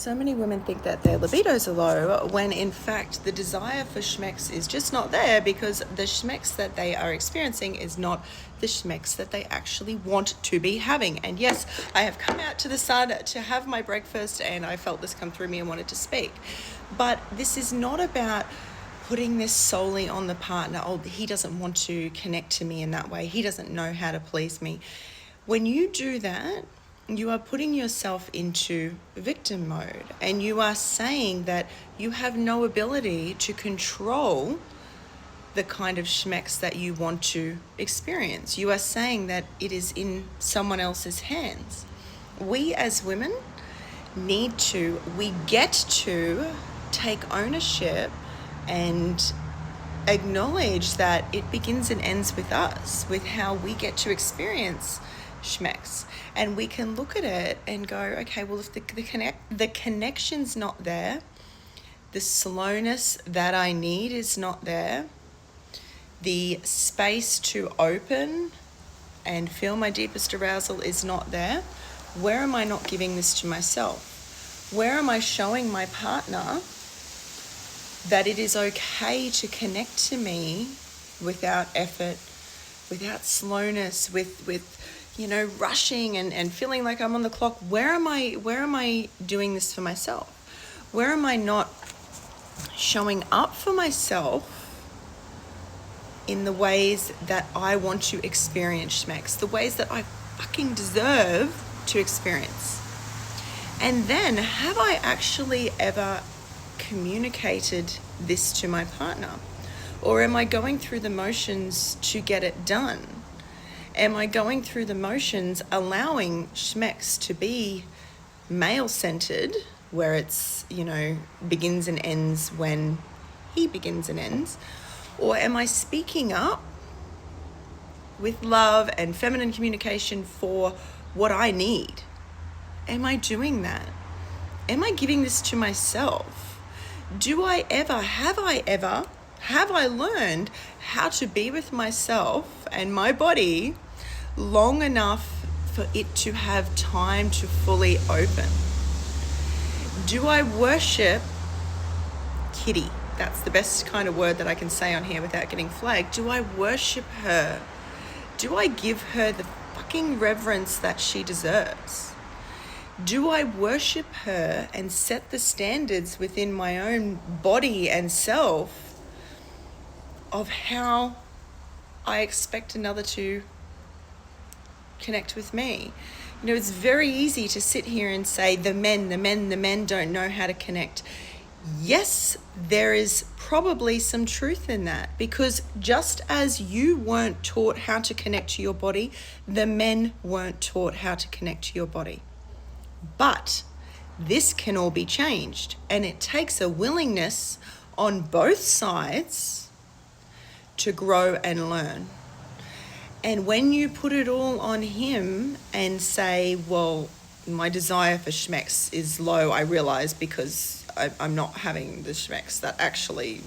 So many women think that their libidos are low when in fact the desire for Sxxx is just not there because the Sxxx that they are experiencing is not the Sxxx that they actually want to be having. And yes, I have come out to the sun to have my breakfast and I felt this come through me and wanted to speak. But this is not about putting this solely on the partner. Oh, he doesn't want to connect to me in that way. He doesn't know how to please me. When you do that, you are putting yourself into victim mode and you are saying that you have no ability to control the kind of Sxxx that you want to experience. You are saying that it is in someone else's hands. We as women we get to take ownership and acknowledge that it begins and ends with us, with how we get to experience Sxxx. And we can look at it and go, okay, well, if the connection's not there, the slowness that I need is not there, the space to open and feel my deepest arousal is not there, where am I not giving this to myself? Where am I showing my partner that it is okay to connect to me without effort, without slowness, with rushing and feeling like I'm on the clock? Where am I doing this for myself? Where am I not showing up for myself in the ways that I want to experience Sxxx, the ways that I fucking deserve to experience? And then, have I actually ever communicated this to my partner? Or am I going through the motions to get it done? Am I going through the motions allowing Sxxx to be male-centered, where it's, begins and ends when he begins and ends? Or am I speaking up with love and feminine communication for what I need? Am I doing that? Am I giving this to myself? Have I learned how to be with myself and my body long enough for it to have time to fully open? Do I worship Kitty? That's the best kind of word that I can say on here without getting flagged. Do I worship her? Do I give her the fucking reverence that she deserves? Do I worship her and set the standards within my own body and self of how I expect another to connect with me? It's very easy to sit here and say the men don't know how to connect. Yes, there is probably some truth in that, because just as you weren't taught how to connect to your body, the men weren't taught how to connect to your body. But this can all be changed, and it takes a willingness on both sides to grow and learn. And when you put it all on him and say, well, my desire for Sxxx is low, I realize, because I'm not having the Sxxx that actually,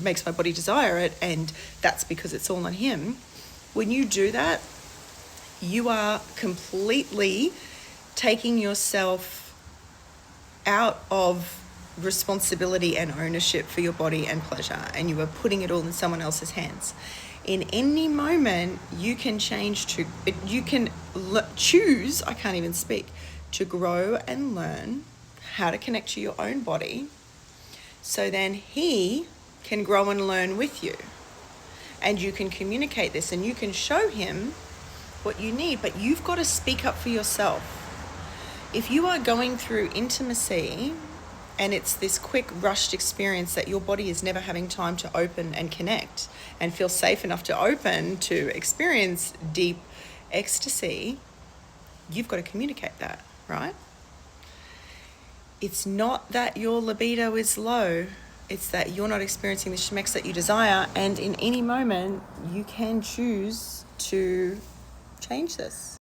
makes my body desire it, and that's because it's all on him. When you do that, you are completely taking yourself out of responsibility and ownership for your body and pleasure, and you are putting it all in someone else's hands. In any moment, you can choose, to grow and learn how to connect to your own body, so then he can grow and learn with you. And you can communicate this and you can show him what you need, but you've got to speak up for yourself. If you are going through intimacy and it's this quick rushed experience that your body is never having time to open and connect and feel safe enough to open to experience deep ecstasy, you've got to communicate that, right? It's not that your libido is low, it's that you're not experiencing the Sxxx that you desire, and in any moment you can choose to change this.